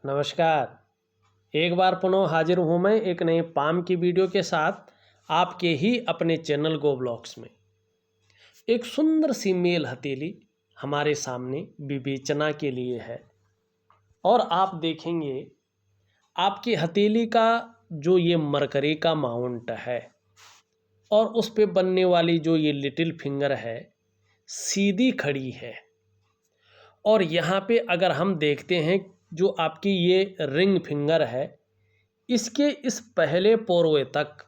नमस्कार। एक बार पुनः हाजिर हूँ मैं एक नए पाम की वीडियो के साथ आपके ही अपने चैनल गो ब्लॉग्स में। एक सुंदर सी मेल हथेली हमारे सामने विवेचना के लिए है और आप देखेंगे आपकी हथेली का जो ये मरकरी का माउंट है और उस पे बनने वाली जो ये लिटिल फिंगर है सीधी खड़ी है। और यहाँ पे अगर हम देखते हैं जो आपकी ये रिंग फिंगर है इसके इस पहले पोरवे तक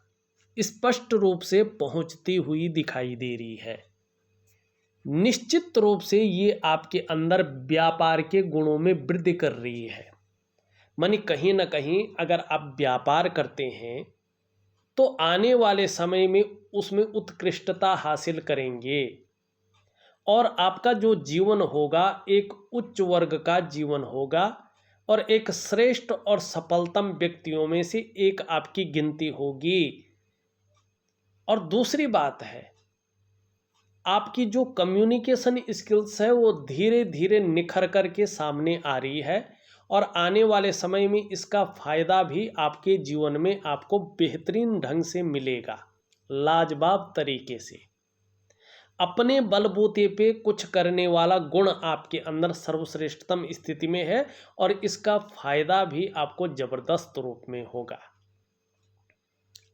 स्पष्ट रूप से पहुंचती हुई दिखाई दे रही है। निश्चित रूप से ये आपके अंदर व्यापार के गुणों में वृद्धि कर रही है। मानी कहीं ना कहीं अगर आप व्यापार करते हैं तो आने वाले समय में उसमें उत्कृष्टता हासिल करेंगे और आपका जो जीवन होगा एक उच्च वर्ग का जीवन होगा और एक श्रेष्ठ और सफलतम व्यक्तियों में से एक आपकी गिनती होगी। और दूसरी बात है आपकी जो कम्युनिकेशन स्किल्स है वो धीरे धीरे निखर कर के सामने आ रही है और आने वाले समय में इसका फायदा भी आपके जीवन में आपको बेहतरीन ढंग से मिलेगा, लाजवाब तरीके से। अपने बलबूते पे कुछ करने वाला गुण आपके अंदर सर्वश्रेष्ठतम स्थिति में है और इसका फायदा भी आपको जबरदस्त रूप में होगा।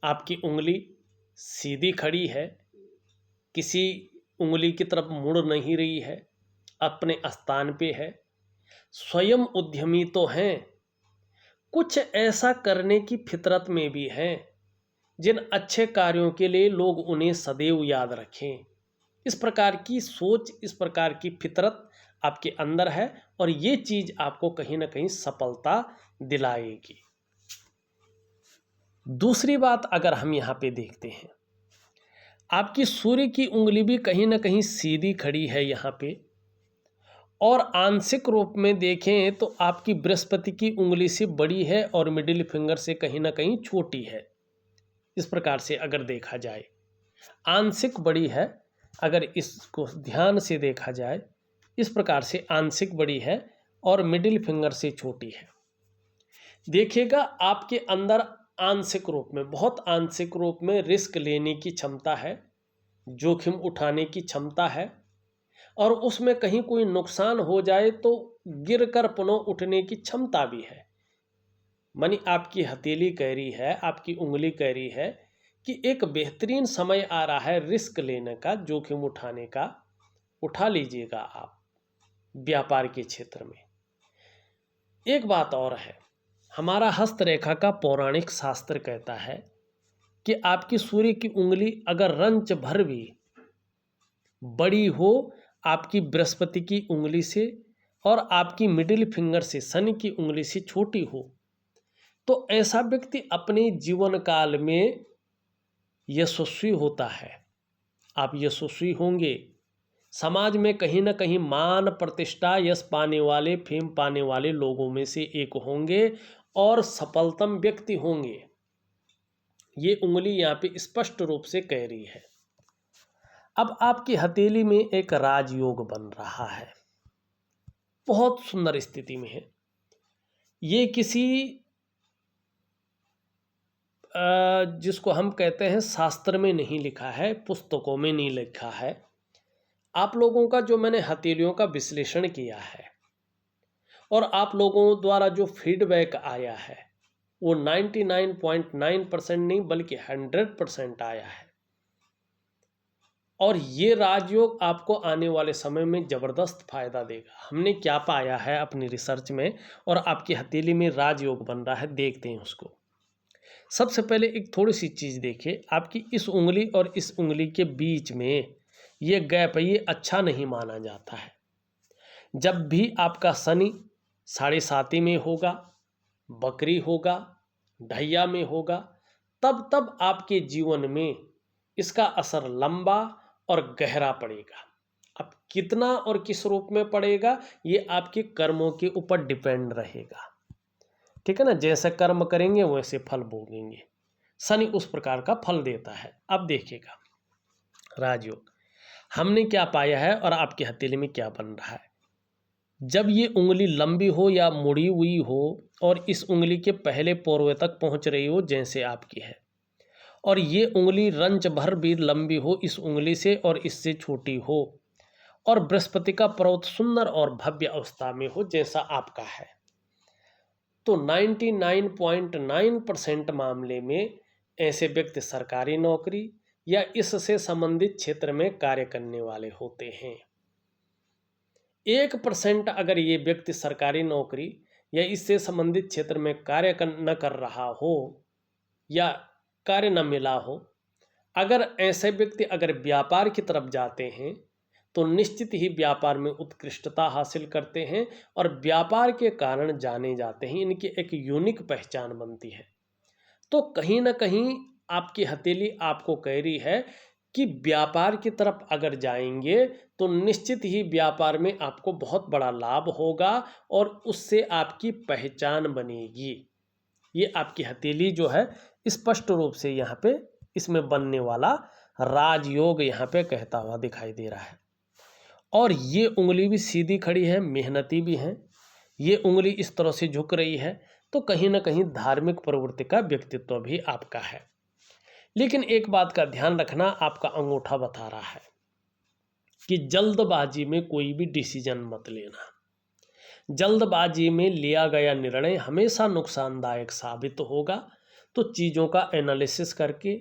आपकी उंगली सीधी खड़ी है, किसी उंगली की तरफ मुड़ नहीं रही है, अपने स्थान पे है। स्वयं उद्यमी तो हैं, कुछ ऐसा करने की फितरत में भी हैं जिन अच्छे कार्यों के लिए लोग उन्हें सदैव याद रखें। इस प्रकार की सोच, इस प्रकार की फितरत आपके अंदर है और ये चीज़ आपको कहीं ना कहीं सफलता दिलाएगी। दूसरी बात अगर हम यहाँ पे देखते हैं आपकी सूर्य की उंगली भी कहीं ना कहीं सीधी खड़ी है यहाँ पे और आंशिक रूप में देखें तो आपकी बृहस्पति की उंगली से बड़ी है और मिडिल फिंगर से कहीं ना कहीं छोटी है। इस प्रकार से अगर देखा जाए आंशिक बड़ी है, अगर इसको ध्यान से देखा जाए इस प्रकार से आंशिक बड़ी है और मिडिल फिंगर से छोटी है। देखिएगा आपके अंदर आंशिक रूप में, बहुत आंशिक रूप में रिस्क लेने की क्षमता है, जोखिम उठाने की क्षमता है और उसमें कहीं कोई नुकसान हो जाए तो गिरकर पुनः उठने की क्षमता भी है। मानी आपकी हथेली कह रही है, आपकी उंगली कह रही है कि एक बेहतरीन समय आ रहा है रिस्क लेने का, जोखिम उठाने का। उठा लीजिएगा आप व्यापार के क्षेत्र में। एक बात और है, हमारा हस्तरेखा का पौराणिक शास्त्र कहता है कि आपकी सूर्य की उंगली अगर रंच भर भी बड़ी हो आपकी बृहस्पति की उंगली से और आपकी मिडिल फिंगर से शनि की उंगली से छोटी हो तो ऐसा व्यक्ति अपने जीवन काल में यशस्वी होता है। आप यशस्वी होंगे, समाज में कहीं ना कहीं मान प्रतिष्ठा यश पाने वाले, फेम पाने वाले लोगों में से एक होंगे और सफलतम व्यक्ति होंगे। ये उंगली यहाँ पे स्पष्ट रूप से कह रही है। अब आपकी हथेली में एक राजयोग बन रहा है, बहुत सुंदर स्थिति में है। ये किसी जिसको हम कहते हैं शास्त्र में नहीं लिखा है, पुस्तकों में नहीं लिखा है। आप लोगों का जो मैंने हथेलियों का विश्लेषण किया है और आप लोगों द्वारा जो फीडबैक आया है वो 99.9% नहीं बल्कि 100% आया है। और ये राजयोग आपको आने वाले समय में ज़बरदस्त फायदा देगा। हमने क्या पाया है अपनी रिसर्च में और आपकी हथेली में राजयोग बन रहा है, देखते हैं उसको। सबसे पहले एक थोड़ी सी चीज़ देखिए, आपकी इस उंगली और इस उंगली के बीच में ये गैप है, ये अच्छा नहीं माना जाता है। जब भी आपका शनि 7.5 में होगा, बकरी होगा, ढैया में होगा, तब आपके जीवन में इसका असर लंबा और गहरा पड़ेगा। अब कितना और किस रूप में पड़ेगा ये आपके कर्मों के ऊपर डिपेंड रहेगा, ठीक है ना। जैसे कर्म करेंगे वैसे फल भोगेंगे। शनि उस प्रकार का फल देता है। अब देखिएगा राजयोग हमने क्या पाया है और आपकी हथेली में क्या बन रहा है। जब ये उंगली लंबी हो या मुड़ी हुई हो और इस उंगली के पहले पोर्वे तक पहुंच रही हो जैसे आपकी है, और ये उंगली रंच भर भी लंबी हो इस उंगली से और इससे छोटी हो, और बृहस्पति का पर्वत सुंदर और भव्य अवस्था में हो जैसा आपका है, तो 99.9% मामले में ऐसे व्यक्ति सरकारी नौकरी या इससे संबंधित क्षेत्र में कार्य करने वाले होते हैं। 1% अगर ये व्यक्ति सरकारी नौकरी या इससे संबंधित क्षेत्र में कार्य न कर रहा हो या कार्य न मिला हो, अगर ऐसे व्यक्ति अगर व्यापार की तरफ जाते हैं तो निश्चित ही व्यापार में उत्कृष्टता हासिल करते हैं और व्यापार के कारण जाने जाते हैं, इनकी एक यूनिक पहचान बनती है। तो कहीं ना कहीं आपकी हथेली आपको कह रही है कि व्यापार की तरफ अगर जाएंगे तो निश्चित ही व्यापार में आपको बहुत बड़ा लाभ होगा और उससे आपकी पहचान बनेगी। ये आपकी हथेली जो है स्पष्ट रूप से यहाँ पे इसमें बनने वाला राजयोग यहाँ पे कहता हुआ दिखाई दे रहा है। और ये उंगली भी सीधी खड़ी है, मेहनती भी है, ये उंगली इस तरह से झुक रही है, तो कहीं ना कहीं धार्मिक प्रवृत्ति का व्यक्तित्व भी आपका है। लेकिन एक बात का ध्यान रखना, आपका अंगूठा बता रहा है कि जल्दबाजी में कोई भी डिसीजन मत लेना। जल्दबाजी में लिया गया निर्णय हमेशा नुकसानदायक साबित होगा। तो चीज़ों का एनालिसिस करके,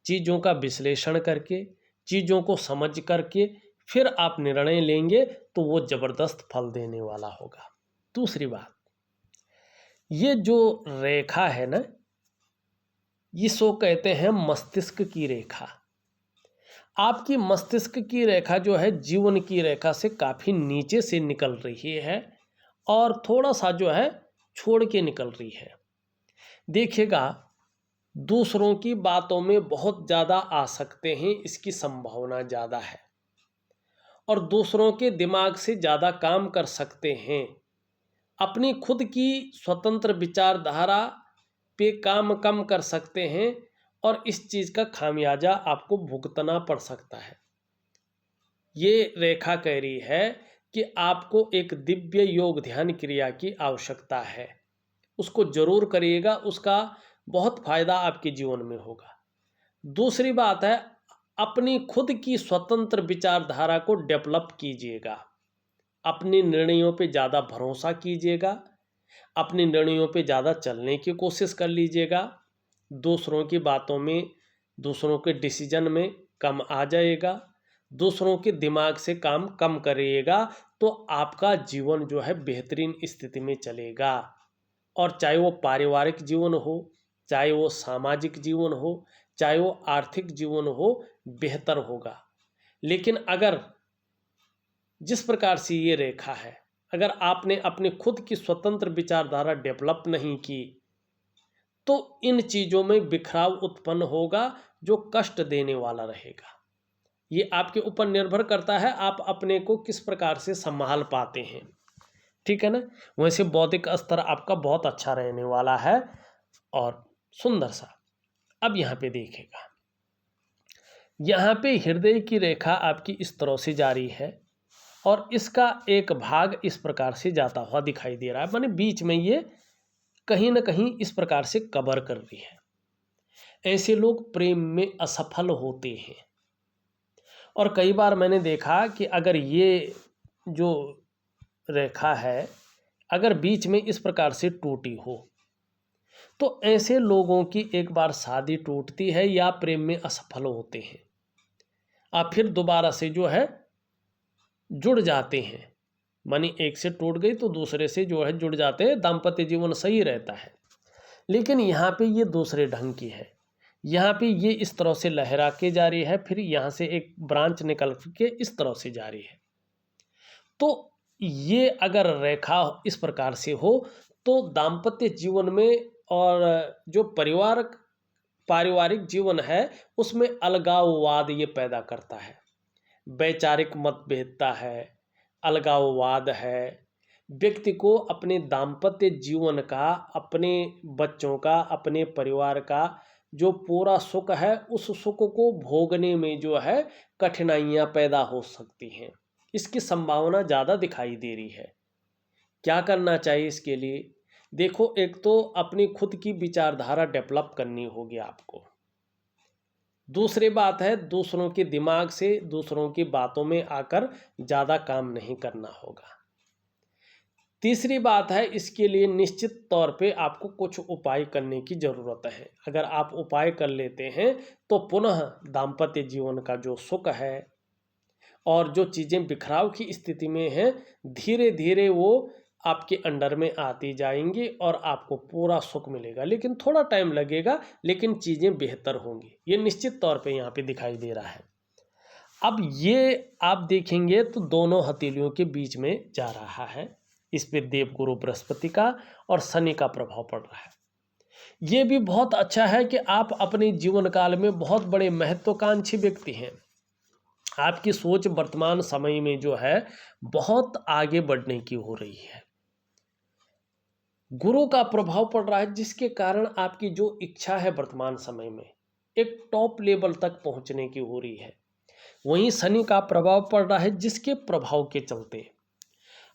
चीज़ों का विश्लेषण करके, चीज़ों को समझ करके फिर आप निर्णय लेंगे तो वो ज़बरदस्त फल देने वाला होगा। दूसरी बात, ये जो रेखा है ना, इसको कहते हैं मस्तिष्क की रेखा। आपकी मस्तिष्क की रेखा जो है जीवन की रेखा से काफ़ी नीचे से निकल रही है और थोड़ा सा जो है छोड़ के निकल रही है। देखिएगा, दूसरों की बातों में बहुत ज़्यादा आ सकते हैं, इसकी संभावना ज़्यादा है, और दूसरों के दिमाग से ज़्यादा काम कर सकते हैं। अपनी खुद की स्वतंत्र विचारधारा पे काम कम कर सकते हैं और इस चीज़ का खामियाजा आपको भुगतना पड़ सकता है। ये रेखा कह रही है कि आपको एक दिव्य योग ध्यान क्रिया की आवश्यकता है, उसको जरूर करिएगा, उसका बहुत फायदा आपके जीवन में होगा। दूसरी बात है, अपनी खुद की स्वतंत्र विचारधारा को डेवलप कीजिएगा, अपने निर्णयों पे ज़्यादा भरोसा कीजिएगा, अपने निर्णयों पे ज़्यादा चलने की कोशिश कर लीजिएगा, दूसरों की बातों में, दूसरों के डिसीजन में कम आ जाएगा, दूसरों के दिमाग से काम कम करिएगा, तो आपका जीवन जो है बेहतरीन स्थिति में चलेगा। और चाहे वो पारिवारिक जीवन हो, चाहे वो सामाजिक जीवन हो, चाहे वो आर्थिक जीवन हो, बेहतर होगा। लेकिन अगर जिस प्रकार से ये रेखा है, अगर आपने अपनी खुद की स्वतंत्र विचारधारा डेवलप नहीं की तो इन चीज़ों में बिखराव उत्पन्न होगा जो कष्ट देने वाला रहेगा। ये आपके ऊपर निर्भर करता है आप अपने को किस प्रकार से संभाल पाते हैं, ठीक है ना। वैसे बौद्धिक स्तर आपका बहुत अच्छा रहने वाला है और सुंदर सा। अब यहाँ पे देखिएगा, यहाँ पे हृदय की रेखा आपकी इस तरह से जारी है और इसका एक भाग इस प्रकार से जाता हुआ दिखाई दे रहा है, माने बीच में ये कहीं ना कहीं इस प्रकार से कवर कर रही है। ऐसे लोग प्रेम में असफल होते हैं और कई बार मैंने देखा कि अगर ये जो रेखा है अगर बीच में इस प्रकार से टूटी हो तो ऐसे लोगों की एक बार शादी टूटती है या प्रेम में असफल होते हैं, आप फिर दोबारा से जो है जुड़ जाते हैं, मानी एक से टूट गई तो दूसरे से जो है जुड़ जाते हैं, दाम्पत्य जीवन सही रहता है। लेकिन यहाँ पे ये दूसरे ढंग की है, यहाँ पे ये इस तरह से लहरा के जा रही है, फिर यहाँ से एक ब्रांच निकल के इस तरह से जा रही है। तो ये अगर रेखा इस प्रकार से हो तो दाम्पत्य जीवन में और जो पारिवारिक जीवन है उसमें अलगाववाद ये पैदा करता है, वैचारिक मतभेदता है, अलगाववाद है। व्यक्ति को अपने दाम्पत्य जीवन का, अपने बच्चों का, अपने परिवार का जो पूरा सुख है उस सुख को भोगने में जो है कठिनाइयाँ पैदा हो सकती हैं, इसकी संभावना ज़्यादा दिखाई दे रही है। क्या करना चाहिए इसके लिए? देखो, एक तो अपनी खुद की विचारधारा डेवलप करनी होगी आपको। दूसरी बात है, दूसरों के दिमाग से, दूसरों की बातों में आकर ज़्यादा काम नहीं करना होगा। तीसरी बात है, इसके लिए निश्चित तौर पे आपको कुछ उपाय करने की ज़रूरत है। अगर आप उपाय कर लेते हैं तो पुनः दाम्पत्य जीवन का जो सुख है और जो चीज़ें बिखराव की स्थिति में हैं, धीरे धीरे वो आपके अंडर में आती जाएंगी और आपको पूरा सुख मिलेगा। लेकिन थोड़ा टाइम लगेगा, लेकिन चीज़ें बेहतर होंगी, ये निश्चित तौर पे यहाँ पे दिखाई दे रहा है। अब ये आप देखेंगे तो दोनों हथेलियों के बीच में जा रहा है। इस पे देवगुरु बृहस्पति का और शनि का प्रभाव पड़ रहा है। ये भी बहुत अच्छा है कि आप अपने जीवन काल में बहुत बड़े महत्वाकांक्षी व्यक्ति हैं। आपकी सोच वर्तमान समय में जो है बहुत आगे बढ़ने की हो रही है। गुरु का प्रभाव पड़ रहा है, जिसके कारण आपकी जो इच्छा है वर्तमान समय में एक टॉप लेवल तक पहुंचने की हो रही है। वहीं शनि का प्रभाव पड़ रहा है, जिसके प्रभाव के चलते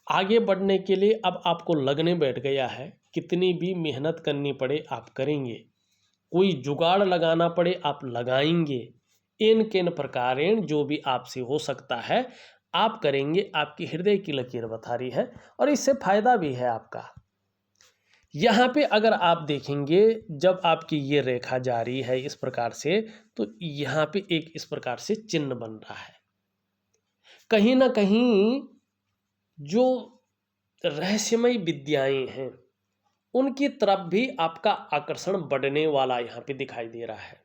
आगे बढ़ने के लिए अब आपको लगने बैठ गया है। कितनी भी मेहनत करनी पड़े आप करेंगे, कोई जुगाड़ लगाना पड़े आप लगाएंगे, इन किन प्रकारेण जो भी आपसे हो सकता है आप करेंगे। आपकी हृदय की लकीर बता रही है और इससे फायदा भी है आपका। यहाँ पे अगर आप देखेंगे, जब आपकी ये रेखा जारी है इस प्रकार से, तो यहाँ पे एक इस प्रकार से चिन्ह बन रहा है। कहीं ना कहीं जो रहस्यमय विद्याएं हैं उनकी तरफ भी आपका आकर्षण बढ़ने वाला यहाँ पे दिखाई दे रहा है।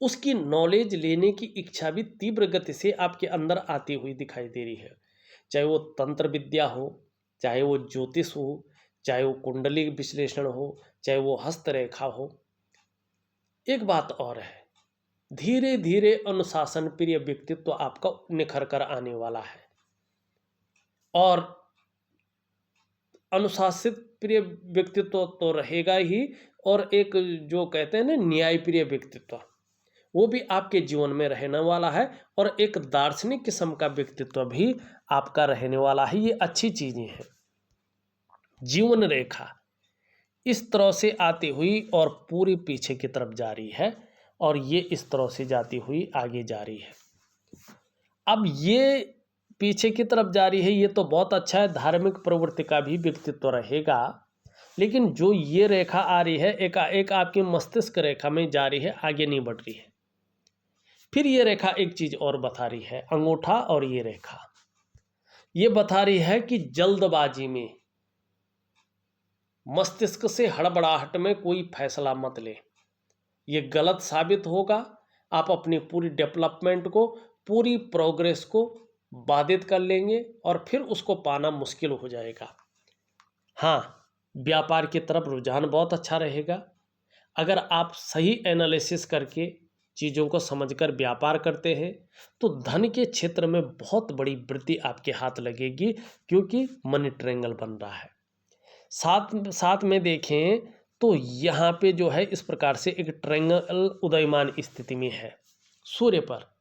उसकी नॉलेज लेने की इच्छा भी तीव्र गति से आपके अंदर आती हुई दिखाई दे रही है। चाहे वो तंत्र विद्या हो, चाहे वो ज्योतिष हो, चाहे वो कुंडली विश्लेषण हो, चाहे वो हस्तरेखा हो। एक बात और है, धीरे धीरे अनुशासन प्रिय व्यक्तित्व आपका निखर कर आने वाला है और अनुशासित प्रिय व्यक्तित्व तो रहेगा ही, और एक जो कहते हैं ना न्याय प्रिय व्यक्तित्व, वो भी आपके जीवन में रहने वाला है और एक दार्शनिक किस्म का व्यक्तित्व भी आपका रहने वाला है। ये अच्छी चीज़ें हैं। जीवन रेखा इस तरह से आती हुई और पूरी पीछे की तरफ जा रही है और ये इस तरह से जाती हुई आगे जा रही है। अब ये पीछे की तरफ जा रही है, ये तो बहुत अच्छा है, धार्मिक प्रवृत्ति का भी व्यक्तित्व रहेगा। लेकिन जो ये रेखा आ रही है एक आपके मस्तिष्क रेखा में जा रही है, आगे नहीं बढ़ रही है। फिर ये रेखा एक चीज़ और बता रही है, अंगूठा और ये रेखा ये बता रही है कि जल्दबाजी में, मस्तिष्क से हड़बड़ाहट में कोई फैसला मत ले, ये गलत साबित होगा। आप अपनी पूरी डेवलपमेंट को, पूरी प्रोग्रेस को बाधित कर लेंगे और फिर उसको पाना मुश्किल हो जाएगा। हाँ, व्यापार की तरफ रुझान बहुत अच्छा रहेगा। अगर आप सही एनालिसिस करके चीज़ों को समझकर व्यापार करते हैं तो धन के क्षेत्र में बहुत बड़ी वृद्धि आपके हाथ लगेगी, क्योंकि मनी ट्रायंगल बन रहा है। साथ में देखें तो यहाँ पे जो है इस प्रकार से एक ट्रायंगल उदयमान स्थिति में है सूर्य पर।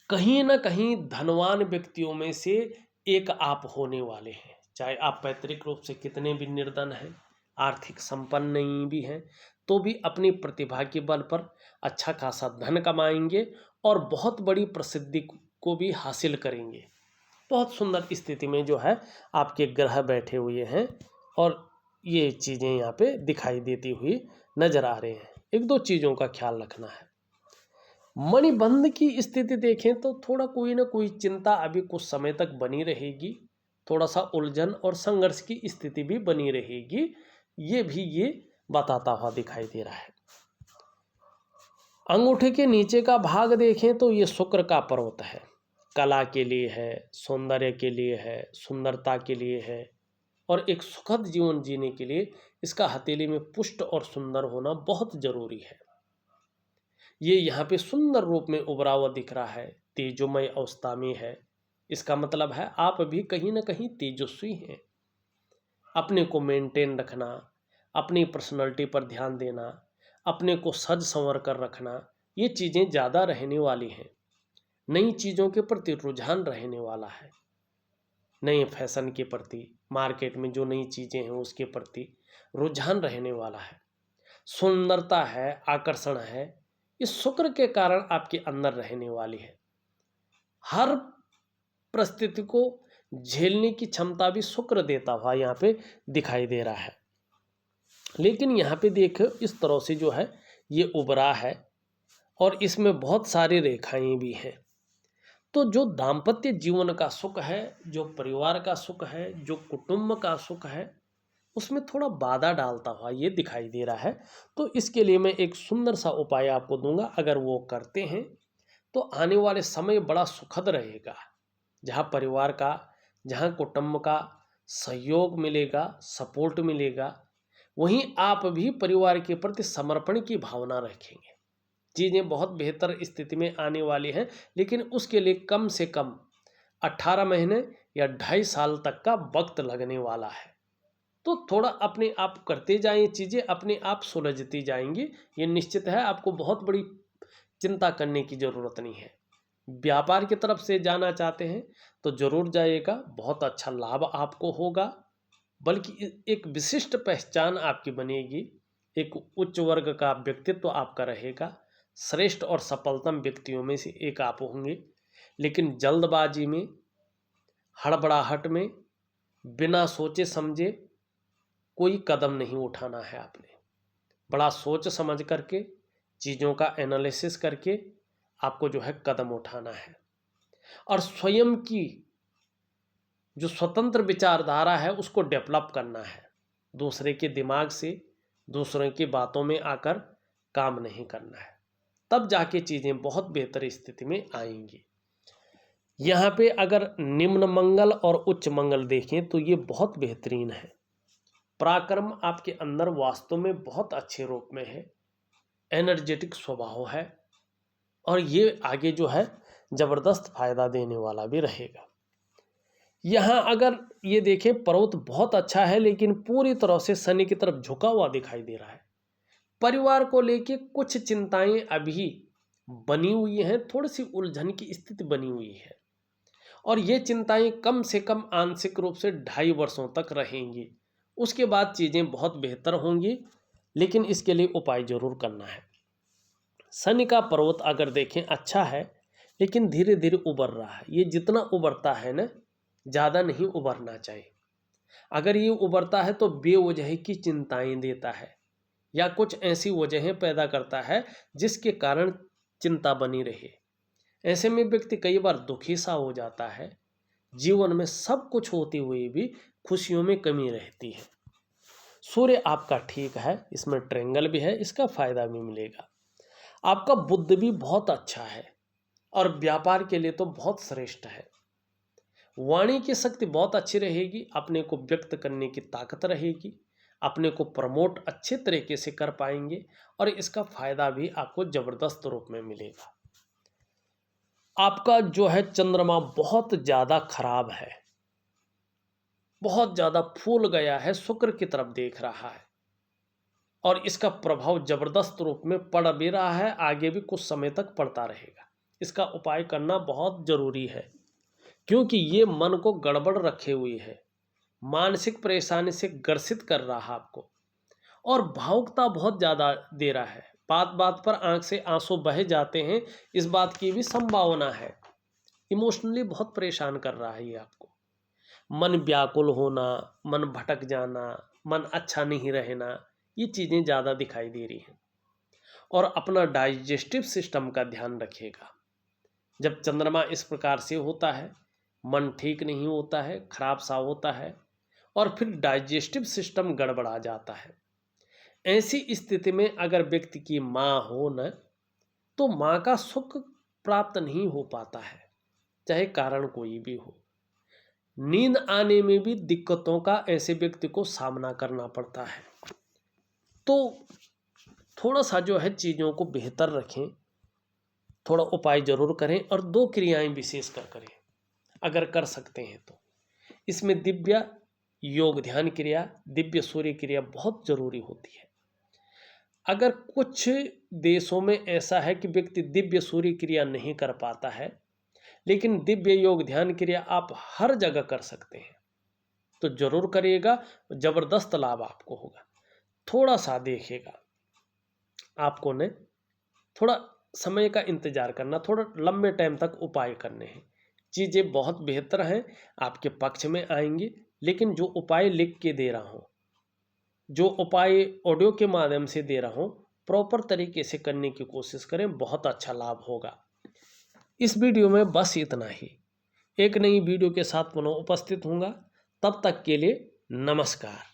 कहीं ना कहीं धनवान व्यक्तियों में से एक आप होने वाले हैं। चाहे आप पैतृक रूप से कितने भी निर्धन हैं, आर्थिक संपन्न नहीं भी हैं, तो भी अपनी प्रतिभा के बल पर अच्छा खासा धन कमाएंगे और बहुत बड़ी प्रसिद्धि को भी हासिल करेंगे। बहुत सुंदर स्थिति में जो है आपके ग्रह बैठे हुए हैं और ये चीज़ें यहाँ पे दिखाई देती हुई नजर आ रहे हैं। एक दो चीज़ों का ख्याल रखना है। मणिबंध की स्थिति देखें तो थोड़ा कोई ना कोई चिंता अभी कुछ समय तक बनी रहेगी, थोड़ा सा उलझन और संघर्ष की स्थिति भी बनी रहेगी, ये बताता हुआ दिखाई दे रहा है। अंगूठे के नीचे का भाग देखें तो ये शुक्र का पर्वत है, कला के लिए है, सौंदर्य के लिए है, सुंदरता के लिए है और एक सुखद जीवन जीने के लिए इसका हथेली में पुष्ट और सुंदर होना बहुत जरूरी है। ये यहाँ पे सुंदर रूप में उभरा हुआ दिख रहा है, तेजोमय अवस्था में है। इसका मतलब है आप भी कहीं ना कहीं तेजस्वी हैं। अपने को मेंटेन रखना, अपनी पर्सनालिटी पर ध्यान देना, अपने को सज संवर कर रखना, ये चीज़ें ज़्यादा रहने वाली हैं। नई चीज़ों के प्रति रुझान रहने वाला है, नए फैशन के प्रति, मार्केट में जो नई चीज़ें हैं उसके प्रति रुझान रहने वाला है, सुंदरता है, आकर्षण है, इस शुक्र के कारण आपके अंदर रहने वाली है। हर परिस्थिति को झेलने की क्षमता भी शुक्र देता हुआ यहाँ पे दिखाई दे रहा है। लेकिन यहाँ पे देखो इस तरह से जो है ये उभरा है और इसमें बहुत सारी रेखाएं भी हैं। तो जो दाम्पत्य जीवन का सुख है, जो परिवार का सुख है, जो कुटुंब का सुख है, उसमें थोड़ा बाधा डालता हुआ ये दिखाई दे रहा है। तो इसके लिए मैं एक सुंदर सा उपाय आपको दूंगा, अगर वो करते हैं तो आने वाले समय बड़ा सुखद रहेगा। जहाँ परिवार का, जहाँ कुटुंब का सहयोग मिलेगा, सपोर्ट मिलेगा, वहीं आप भी परिवार के प्रति समर्पण की भावना रखेंगे। चीज़ें बहुत बेहतर स्थिति में आने वाली हैं, लेकिन उसके लिए कम से कम 18 महीने या 2.5 साल तक का वक्त लगने वाला है। तो थोड़ा अपने आप करते जाएं, चीज़ें अपने आप सुलझती जाएंगी। ये निश्चित है, आपको बहुत बड़ी चिंता करने की ज़रूरत नहीं है। व्यापार की तरफ से जाना चाहते हैं तो ज़रूर जाइएगा, बहुत अच्छा लाभ आपको होगा, बल्कि एक विशिष्ट पहचान आपकी बनेगी, एक उच्च वर्ग का व्यक्तित्व आपका रहेगा, श्रेष्ठ और सफलतम व्यक्तियों में से एक आप होंगे। लेकिन जल्दबाजी में, हड़बड़ाहट में, बिना सोचे समझे कोई कदम नहीं उठाना है आपने। बड़ा सोच समझ करके, चीज़ों का एनालिसिस करके आपको जो है कदम उठाना है। और स्वयं की जो स्वतंत्र विचारधारा है उसको डेवलप करना है। दूसरे के दिमाग से, दूसरों की बातों में आकर काम नहीं करना है, तब जाके चीज़ें बहुत बेहतर स्थिति में आएंगी। यहाँ पे अगर निम्न मंगल और उच्च मंगल देखें तो ये बहुत बेहतरीन है। पराक्रम आपके अंदर वास्तव में बहुत अच्छे रूप में है, एनर्जेटिक स्वभाव है, और ये आगे जो है ज़बरदस्त फायदा देने वाला भी रहेगा। यहाँ अगर ये देखें पर्वत बहुत अच्छा है, लेकिन पूरी तरह से शनि की तरफ झुका हुआ दिखाई दे रहा है। परिवार को लेके कुछ चिंताएं अभी बनी हुई हैं, थोड़ी सी उलझन की स्थिति बनी हुई है, और ये चिंताएं कम से कम आंशिक रूप से 2.5 वर्षों तक रहेंगी। उसके बाद चीज़ें बहुत बेहतर होंगी, लेकिन इसके लिए उपाय जरूर करना है। शनि का पर्वत अगर देखें अच्छा है, लेकिन धीरे धीरे उबर रहा है। ये जितना उबरता है ना, ज़्यादा नहीं उबरना चाहिए। अगर ये उबरता है तो बेवजह की चिंताएं देता है, या कुछ ऐसी वजहें पैदा करता है जिसके कारण चिंता बनी रहे। ऐसे में व्यक्ति कई बार दुखी सा हो जाता है। जीवन में सब कुछ होते हुए भी खुशियों में कमी रहती है। सूर्य आपका ठीक है, इसमें ट्रेंगल भी है, इसका फायदा भी मिलेगा। आपका बुद्धि भी बहुत अच्छा है, और व्यापार के लिए तो बहुत श्रेष्ठ है। वाणी की शक्ति बहुत अच्छी रहेगी, अपने को व्यक्त करने की ताकत रहेगी, अपने को प्रमोट अच्छे तरीके से कर पाएंगे, और इसका फायदा भी आपको जबरदस्त रूप में मिलेगा। आपका जो है चंद्रमा बहुत ज़्यादा खराब है, बहुत ज़्यादा फूल गया है, शुक्र की तरफ देख रहा है, और इसका प्रभाव जबरदस्त रूप में पड़ भी रहा है, आगे भी कुछ समय तक पड़ता रहेगा। इसका उपाय करना बहुत ज़रूरी है, क्योंकि ये मन को गड़बड़ रखे हुई है, मानसिक परेशानी से ग्रसित कर रहा है आपको, और भावुकता बहुत ज़्यादा दे रहा है। बात बात पर आंख से आंसू बह जाते हैं, इस बात की भी संभावना है। इमोशनली बहुत परेशान कर रहा है ये आपको। मन व्याकुल होना, मन भटक जाना, मन अच्छा नहीं रहना, ये चीज़ें ज़्यादा दिखाई दे रही हैं। और अपना डाइजेस्टिव सिस्टम का ध्यान रखिएगा। जब चंद्रमा इस प्रकार से होता है, मन ठीक नहीं होता है, खराब सा होता है, और फिर डाइजेस्टिव सिस्टम गड़बड़ा जाता है। ऐसी स्थिति में अगर व्यक्ति की माँ हो न, तो माँ का सुख प्राप्त नहीं हो पाता है, चाहे कारण कोई भी हो। नींद आने में भी दिक्कतों का ऐसे व्यक्ति को सामना करना पड़ता है। तो थोड़ा सा जो है चीज़ों को बेहतर रखें, थोड़ा उपाय जरूर करें, और 2 क्रियाएं विशेष कर करें अगर कर सकते हैं तो। इसमें दिव्य योग ध्यान क्रिया, दिव्य सूर्य क्रिया बहुत जरूरी होती है। अगर कुछ देशों में ऐसा है कि व्यक्ति दिव्य सूर्य क्रिया नहीं कर पाता है, लेकिन दिव्य योग ध्यान क्रिया आप हर जगह कर सकते हैं। तो ज़रूर करिएगा, ज़बरदस्त लाभ आपको होगा। थोड़ा सा देखिएगा, आपको ने थोड़ा समय का इंतज़ार करना, थोड़ा लंबे टाइम तक उपाय करने हैं। चीज़ें बहुत बेहतर हैं, आपके पक्ष में आएंगी। लेकिन जो उपाय लिख के दे रहा हूँ, जो उपाय ऑडियो के माध्यम से दे रहा हूँ, प्रॉपर तरीके से करने की कोशिश करें, बहुत अच्छा लाभ होगा। इस वीडियो में बस इतना ही। एक नई वीडियो के साथ पुनः उपस्थित होऊंगा, तब तक के लिए नमस्कार।